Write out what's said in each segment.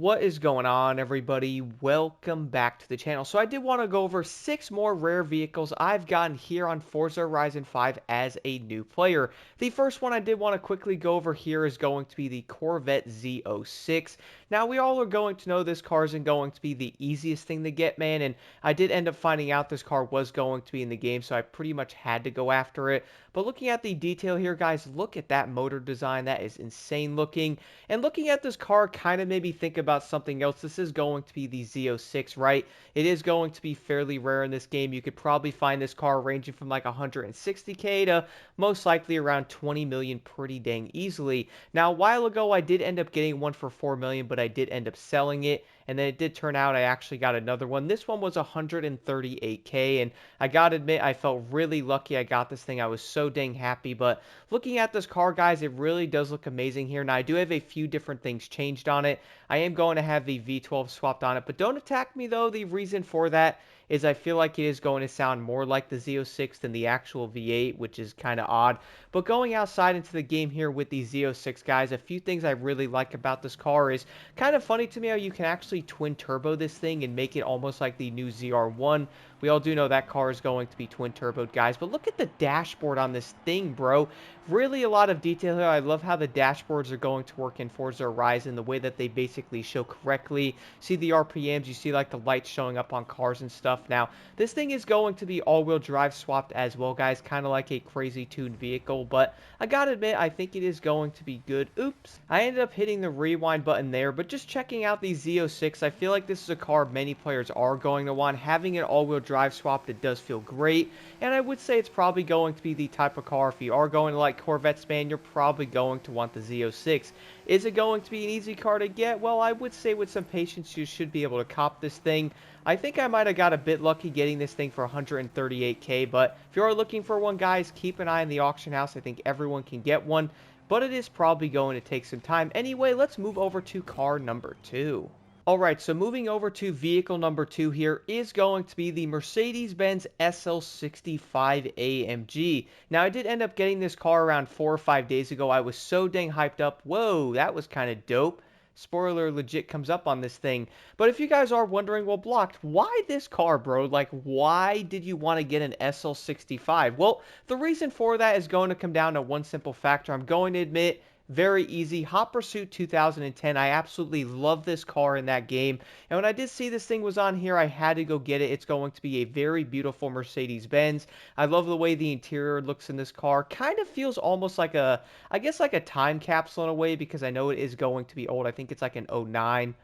What is going on, everybody? Welcome back to the channel. So I did want to go over 6 more rare vehicles I've gotten here on Forza Horizon 5 as a new player. The first one I did want to quickly go over here is going to be the Corvette Z06. Now, we all are going to know this car isn't going to be the easiest thing to get, man, and I did end up finding out this car was going to be in the game, so I pretty much had to go after it. But looking at the detail here, guys, look at that motor design. That is insane looking. And looking at this car kind of made me think about something else. This is going to be the Z06, right? It is going to be fairly rare in this game. You could probably find this car ranging from like 160K to most likely around 20 million pretty dang easily. Now, a while ago, I did end up getting one for 4 million, but I did end up selling it. And then it did turn out I actually got another one. This one was 138K, and I gotta admit, I felt really lucky I got this thing. I was so dang happy. But looking at this car, guys, it really does look amazing here. Now, I do have a few different things changed on it. I am going to have the V12 swapped on it, but don't attack me, though. The reason for that is I feel like it is going to sound more like the Z06 than the actual V8, which is kind of odd. But going outside into the game here with the Z06, guys, a few things I really like about this car is kind of funny to me how you can actually twin turbo this thing and make it almost like the new ZR1. We all do know that car is going to be twin turboed, guys, but look at the dashboard on this thing, bro. Really a lot of detail here. I love how the dashboards are going to work in Forza Horizon, the way that they basically show correctly. See the RPMs, you see like the lights showing up on cars and stuff. Now, this thing is going to be all-wheel drive swapped as well, guys, kind of like a crazy tuned vehicle, but I gotta admit, I think it is going to be good. Oops, I ended up hitting the rewind button there, but just checking out the Z06, I feel like this is a car many players are going to want. Having it all-wheel drive swapped, it does feel great, and I would say it's probably going to be the type of car, if you are going to like Corvettes, man, you're probably going to want the Z06. Is it going to be an easy car to get? Well, I would say with some patience, you should be able to cop this thing. I think I might have got a bit lucky getting this thing for 138K, but if you are looking for one, guys, keep an eye on the auction house. I think everyone can get one, but it is probably going to take some time. Anyway, let's move over to car number 2. Alright, so moving over to vehicle number 2 here is going to be the Mercedes-Benz SL65 AMG. Now, I did end up getting this car around 4 or 5 days ago. I was so dang hyped up. Whoa, that was kind of dope. Spoiler legit comes up on this thing. But if you guys are wondering, well, Blocked, why this car, bro? Like, why did you want to get an SL65? Well, the reason for that is going to come down to one simple factor. I'm going to admit, very easy. Hot Pursuit 2010. I absolutely love this car in that game. And when I did see this thing was on here, I had to go get it. It's going to be a very beautiful Mercedes-Benz. I love the way the interior looks in this car. Kind of feels almost like a, I guess like a time capsule in a way, because I know it is going to be old. I think it's like an '09.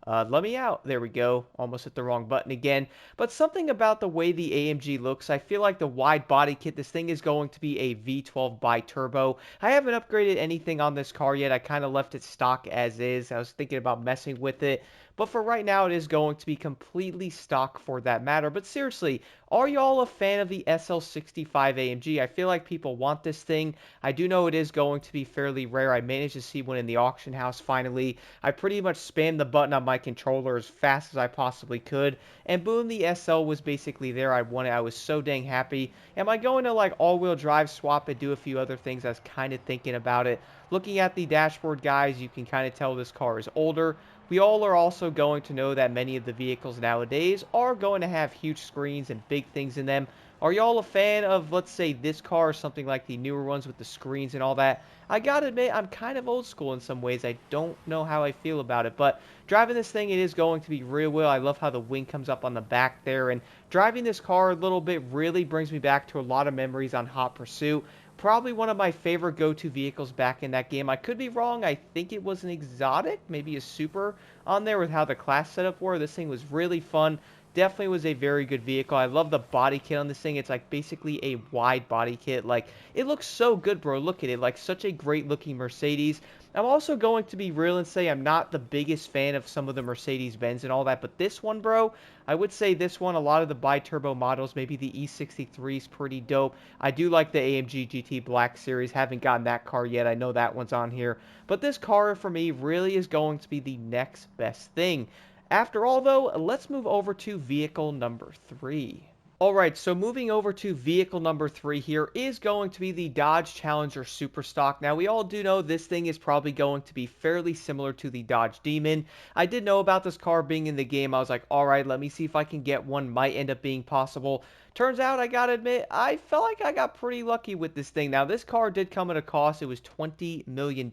Let me out. There we go. Almost hit the wrong button again. But something about the way the AMG looks, I feel like the wide body kit, this thing is going to be a V12 bi-turbo. I haven't upgraded anything on this car yet. I kind of left it stock as is. I was thinking about messing with it. But for right now, it is going to be completely stock for that matter. But seriously, are y'all a fan of the SL65 AMG? I feel like people want this thing. I do know it is going to be fairly rare. I managed to see one in the auction house finally. I pretty much spammed the button on my controller as fast as I possibly could. And boom, the SL was basically there. I won it. I was so dang happy. Am I going to like all-wheel drive swap and do a few other things? I was kind of thinking about it. Looking at the dashboard, guys, you can kind of tell this car is older. We all are also going to know that many of the vehicles nowadays are going to have huge screens and big things in them. Are y'all a fan of, let's say, this car or something like the newer ones with the screens and all that? I gotta admit, I'm kind of old school in some ways. I don't know how I feel about it, but driving this thing, it is going to be real well. I love how the wing comes up on the back there, and driving this car a little bit really brings me back to a lot of memories on Hot Pursuit. Probably one of my favorite go-to vehicles back in that game. I could be wrong. I think it was an exotic, maybe a super on there with how the class setup were. This thing was really fun. Definitely was a very good vehicle. I love the body kit on this thing. It's like basically a wide body kit. Like, it looks so good, bro. Look at it. Like, such a great looking Mercedes. I'm also going to be real and say I'm not the biggest fan of some of the Mercedes-Benz and all that, but this one, bro, I would say this one, a lot of the bi-turbo models, maybe the E63 is pretty dope. I do like the AMG GT Black Series. Haven't gotten that car yet. I know that one's on here. But this car, for me, really is going to be the next best thing. After all, though, let's move over to vehicle number 3. Alright, so moving over to vehicle number 3 here is going to be the Dodge Challenger Superstock. Now, we all do know this thing is probably going to be fairly similar to the Dodge Demon. I did know about this car being in the game. I was like, alright, let me see if I can get one. Might end up being possible. Turns out, I gotta admit, I felt like I got pretty lucky with this thing. Now, this car did come at a cost. It was $20 million.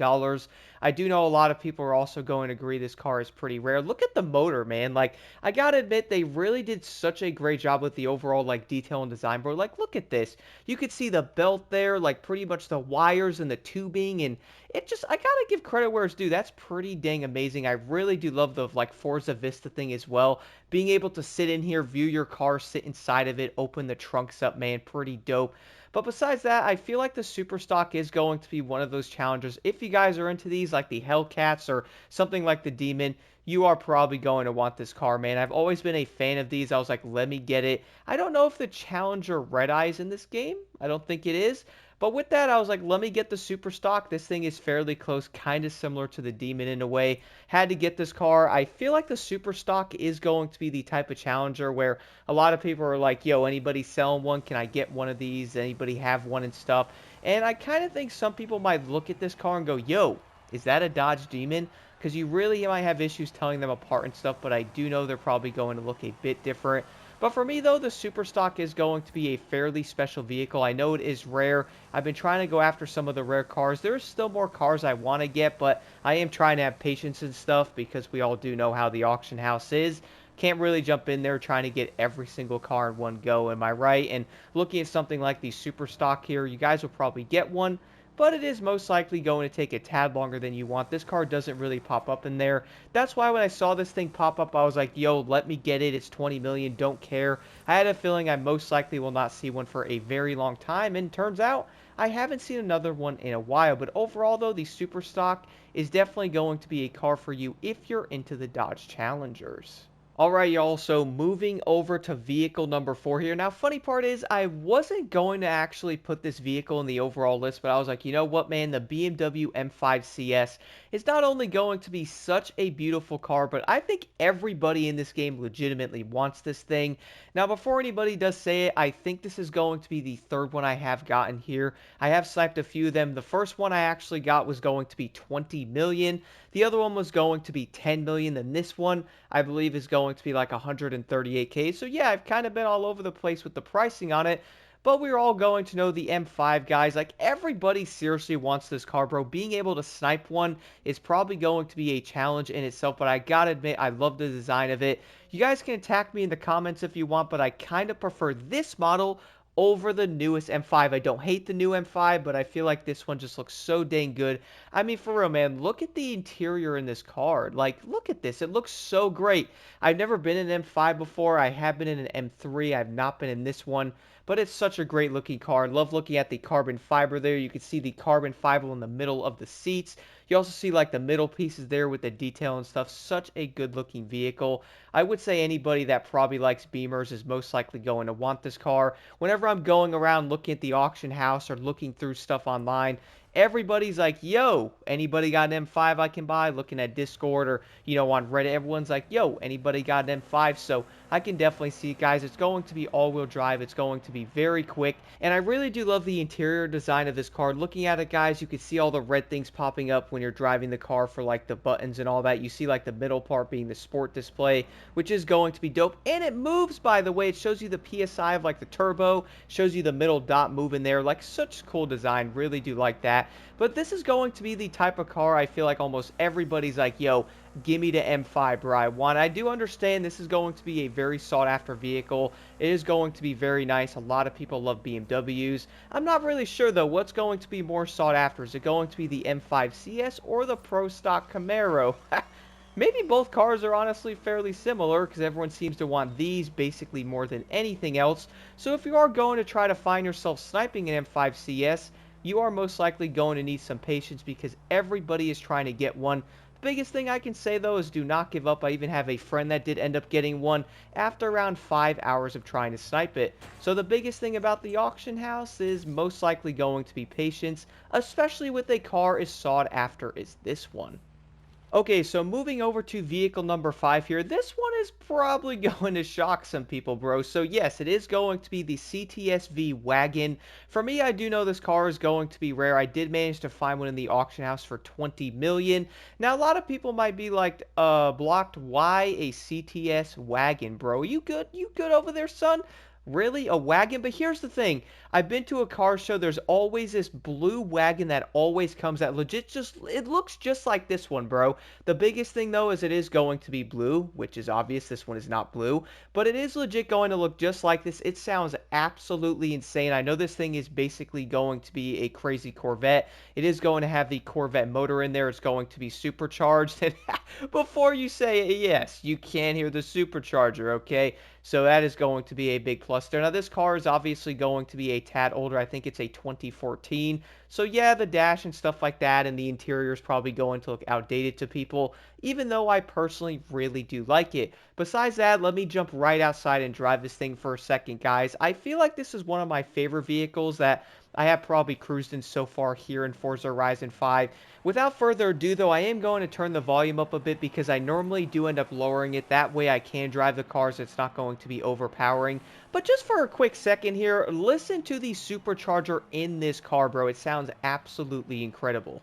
I do know a lot of people are also going to agree this car is pretty rare. Look at the motor, man. Like, I gotta admit, they really did such a great job with the overall, like, detail and design, bro. Like, look at this. You could see the belt there, like, pretty much the wires and the tubing, and it just, I gotta give credit where it's due. That's pretty dang amazing. I really do love the, like, Forza Vista thing as well. Being able to sit in here, view your car, sit inside of it, open the trunks up, man, pretty dope. But besides that, I feel like the Superstock is going to be one of those challengers. If you guys are into these, like the Hellcats or something like the Demon, you are probably going to want this car, man. I've always been a fan of these. I was like, let me get it. I don't know if the Challenger Red Eye is in this game. I don't think it is. But with that, I was like, let me get the Superstock. This thing is fairly close, kind of similar to the Demon in a way. Had to get this car. I feel like the Superstock is going to be the type of challenger where a lot of people are like, yo, anybody selling one? Can I get one of these? Anybody have one and stuff? And I kind of think some people might look at this car and go, yo, is that a Dodge Demon? Because you really might have issues telling them apart and stuff, but I do know they're probably going to look a bit different. But for me, though, the Superstock is going to be a fairly special vehicle. I know it is rare. I've been trying to go after some of the rare cars. There's still more cars I want to get, but I am trying to have patience and stuff because we all do know how the auction house is. Can't really jump in there trying to get every single car in one go, am I right? And looking at something like the Superstock here, you guys will probably get one, but it is most likely going to take a tad longer than you want. This car doesn't really pop up in there. That's why when I saw this thing pop up, I was like, yo, let me get it. It's 20 million, don't care. I had a feeling I most likely will not see one for a very long time, and turns out I haven't seen another one in a while. But overall, though, the Superstock is definitely going to be a car for you if you're into the Dodge Challengers. Alright, y'all, so moving over to vehicle number 4 here. Now, funny part is, I wasn't going to actually put this vehicle in the overall list, but I was like, you know what, man, the BMW M5CS is not only going to be such a beautiful car, but I think everybody in this game legitimately wants this thing. Now, before anybody does say it, I think this is going to be the third one I have gotten here. I have sniped a few of them. The first one I actually got was going to be 20 million. The other one was going to be 10 million. Then this one, I believe, is going to be like 138k. So yeah, I've kind of been all over the place with the pricing on it. But we're all going to know the M5, guys. Like, everybody seriously wants this car, bro. Being able to snipe one is probably going to be a challenge in itself. But I gotta admit, I love the design of it. You guys can attack me in the comments if you want, but I kind of prefer this model over the newest M5. I don't hate the new M5, but I feel like this one just looks so dang good. I mean, for real, man, look at the interior in this car. Like, look at this. It looks so great. I've never been in an M5 before. I have been in an M3. I've not been in this one, but it's such a great looking car. I love looking at the carbon fiber there. You can see the carbon fiber in the middle of the seats. You also see like the middle pieces there with the detail and stuff. Such a good looking vehicle. I would say anybody that probably likes Beamers is most likely going to want this car. Whenever I'm going around looking at the auction house or looking through stuff online, everybody's like, yo, anybody got an M5 I can buy? Looking at Discord or, you know, on Reddit, everyone's like, yo, anybody got an M5? So I can definitely see it, guys. It's going to be all-wheel drive. It's going to be very quick. And I really do love the interior design of this car. Looking at it, guys, you can see all the red things popping up when you're driving the car for, like, the buttons and all that. You see, like, the middle part being the sport display, which is going to be dope. And it moves, by the way. It shows you the PSI of, like, the turbo. Shows you the middle dot moving there. Like, such cool design. Really do like that. But this is going to be the type of car I feel like almost everybody's like, yo, give me the M5, bro. I want. I do understand this is going to be a very sought-after vehicle. It is going to be very nice. A lot of people love BMWs. I'm not really sure, though, what's going to be more sought after. Is it going to be the M5CS or the Pro Stock Camaro? Maybe both cars are honestly fairly similar because everyone seems to want these basically more than anything else. So if you are going to try to find yourself sniping an M5CS, you are most likely going to need some patience because everybody is trying to get one. The biggest thing I can say, though, is do not give up. I even have a friend that did end up getting one after around 5 hours of trying to snipe it. So the biggest thing about the auction house is most likely going to be patience, especially with a car as sought after as this one. Okay, so moving over to vehicle number 5 here. This one is probably going to shock some people, bro. So yes, it is going to be the CTS-V Wagon. For me, I do know this car is going to be rare. I did manage to find one in the auction house for 20 million. Now, a lot of people might be like, blocked, why a CTS Wagon, bro? You good? You good over there, son? Really? A wagon? But here's the thing. I've been to a car show. There's always this blue wagon that always comes out. Legit, just it looks just like this one, bro. The biggest thing though is it is going to be blue, which is obvious. This one is not blue, but it is legit going to look just like this. It sounds absolutely insane. I know this thing is basically going to be a crazy Corvette. It is going to have the Corvette motor in there. It's going to be supercharged. And before you say it, yes, you can hear the supercharger, okay? So that is going to be a big plus there. Now, this car is obviously going to be a tad older. I think it's a 2014. So yeah, the dash and stuff like that and the interior is probably going to look outdated to people, even though I personally really do like it. Besides that, let me jump right outside and drive this thing for a second, guys. I feel like this is one of my favorite vehicles that I have probably cruised in so far here in Forza Horizon 5. Without further ado, though, I am going to turn the volume up a bit because I normally do end up lowering it. That way I can drive the cars. It's not going to be overpowering. But just for a quick second here, listen to the supercharger in this car, bro. It sounds absolutely incredible.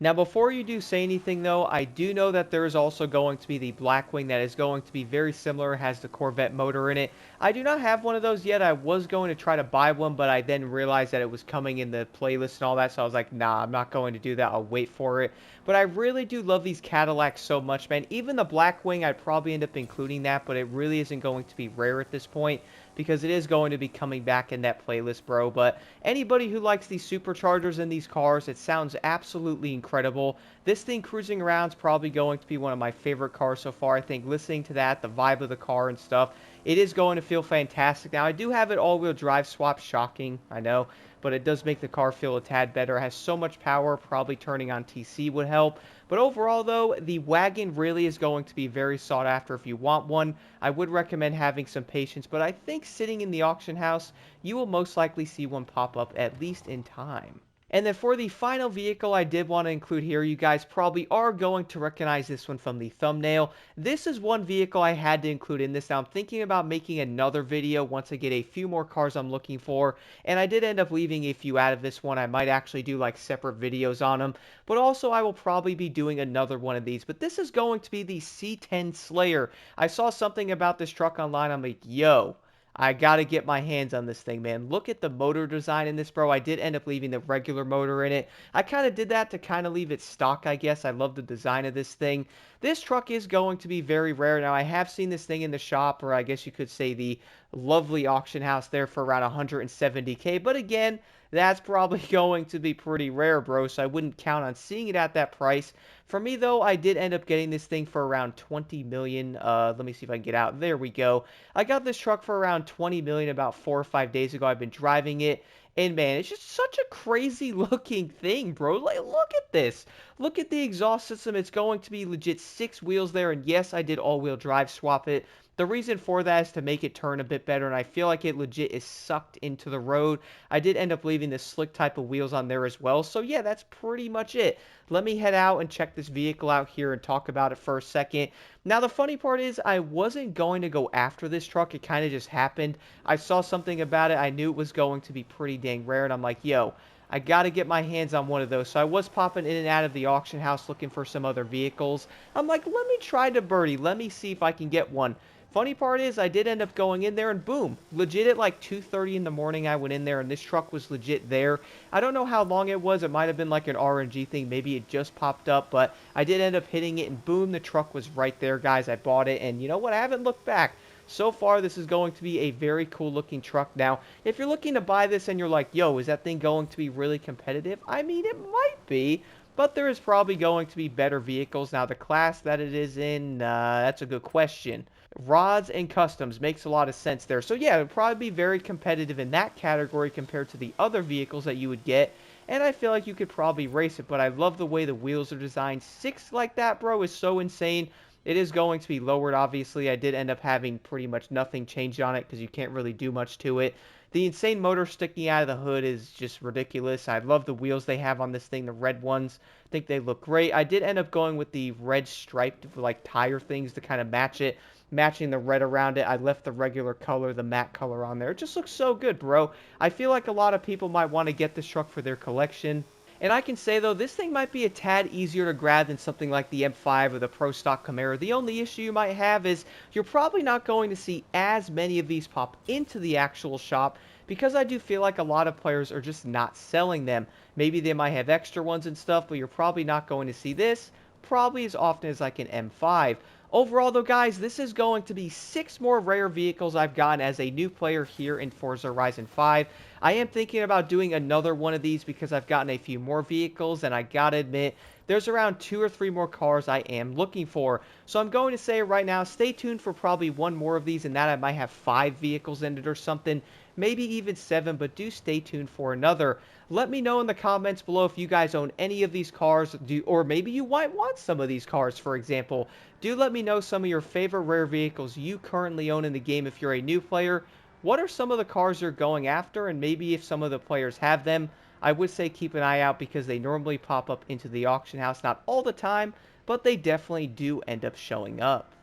Now, before you do say anything, though, I do know that there is also going to be the Blackwing that is going to be very similar, has the Corvette motor in it. I do not have one of those yet. I was going to try to buy one, but I then realized that it was coming in the playlist and all that, so I was like, nah, I'm not going to do that. I'll wait for it. But I really do love these Cadillacs so much, man. Even the Blackwing, I'd probably end up including that, but it really isn't going to be rare at this point because it is going to be coming back in that playlist, bro. But anybody who likes these superchargers in these cars, it sounds absolutely incredible. This thing cruising around is probably going to be one of my favorite cars so far. I think listening to that, the vibe of the car and stuff, it is going to feel fantastic. Now, I do have it all-wheel drive swap, shocking, I know, but it does make the car feel a tad better. It has so much power, probably turning on TC would help. But overall, though, the wagon really is going to be very sought after if you want one. I would recommend having some patience, but I think sitting in the auction house, you will most likely see one pop up at least in time. And then for the final vehicle I did want to include here, you guys probably are going to recognize this one from the thumbnail. This is one vehicle I had to include in this. Now I'm thinking about making another video once I get a few more cars I'm looking for. And I did end up leaving a few out of this one. I might actually do like separate videos on them. But also I will probably be doing another one of these. But this is going to be the C10 Slayer. I saw something about this truck online. I'm like, yo, I gotta get my hands on this thing, man. Look at the motor design in this, bro. I did end up leaving the regular motor in it. I kind of did that to kind of leave it stock, I guess. I love the design of this thing. This truck is going to be very rare. Now, I have seen this thing in the shop, or I guess you could say the lovely auction house there for around 170K. But again, that's probably going to be pretty rare, bro, so I wouldn't count on seeing it at that price. For me, though, I did end up getting this thing for around 20 million. Let me see if I can get out. There we go. I got this truck for around 20 million about 4 or 5 days ago. I've been driving it. And man, it's just such a crazy looking thing, bro. Like, look at this. Look at the exhaust system. It's going to be legit 6 wheels there. And yes, I did all-wheel drive swap it. The reason for that is to make it turn a bit better, and I feel like it legit is sucked into the road. I did end up leaving the slick type of wheels on there as well. So yeah, that's pretty much it. Let me head out and check this vehicle out here and talk about it for a second. Now, the funny part is I wasn't going to go after this truck. It kind of just happened. I saw something about it. I knew it was going to be pretty dang rare, and I'm like, yo, I got to get my hands on one of those. So I was popping in and out of the auction house looking for some other vehicles. I'm like, let me try to birdie. Let me see if I can get one. Funny part is I did end up going in there and boom, legit at like 2:30 in the morning I went in there and this truck was legit there. I don't know how long it was. It might have been like an RNG thing. Maybe it just popped up, but I did end up hitting it and boom, the truck was right there, guys. I bought it and you know what? I haven't looked back. So far, this is going to be a very cool looking truck. Now, if you're looking to buy this and you're like, yo, is that thing going to be really competitive? I mean, it might be, but there is probably going to be better vehicles. Now, the class that it is in, that's a good question. Rods and customs makes a lot of sense there. So yeah, it would probably be very competitive in that category compared to the other vehicles that you would get. And I feel like you could probably race it, but I love the way the wheels are designed. 6 like that, bro, is so insane. It is going to be lowered, obviously. I did end up having pretty much nothing changed on it because you can't really do much to it. The insane motor sticking out of the hood is just ridiculous. I love the wheels they have on this thing, the red ones. I think they look great. I did end up going with the red striped like tire things to kind of match it, matching the red around it. I left the regular color, the matte color on there. It just looks so good, bro. I feel like a lot of people might want to get this truck for their collection. And I can say, though, this thing might be a tad easier to grab than something like the M5 or the Pro Stock Camaro. The only issue you might have is you're probably not going to see as many of these pop into the actual shop because I do feel like a lot of players are just not selling them. Maybe they might have extra ones and stuff, but you're probably not going to see this probably as often as like an M5. Overall, though, guys, this is going to be 6 more rare vehicles I've gotten as a new player here in Forza Horizon 5. I am thinking about doing another one of these because I've gotten a few more vehicles, and I gotta admit, there's around 2 or 3 more cars I am looking for. So I'm going to say right now, stay tuned for probably one more of these, and that I might have 5 vehicles in it or something. Maybe even 7, but do stay tuned for another. Let me know in the comments below if you guys own any of these cars, or maybe you might want some of these cars, for example. Do let me know some of your favorite rare vehicles you currently own in the game if you're a new player. What are some of the cars you're going after, and maybe if some of the players have them, I would say keep an eye out because they normally pop up into the auction house. Not all the time, but they definitely do end up showing up.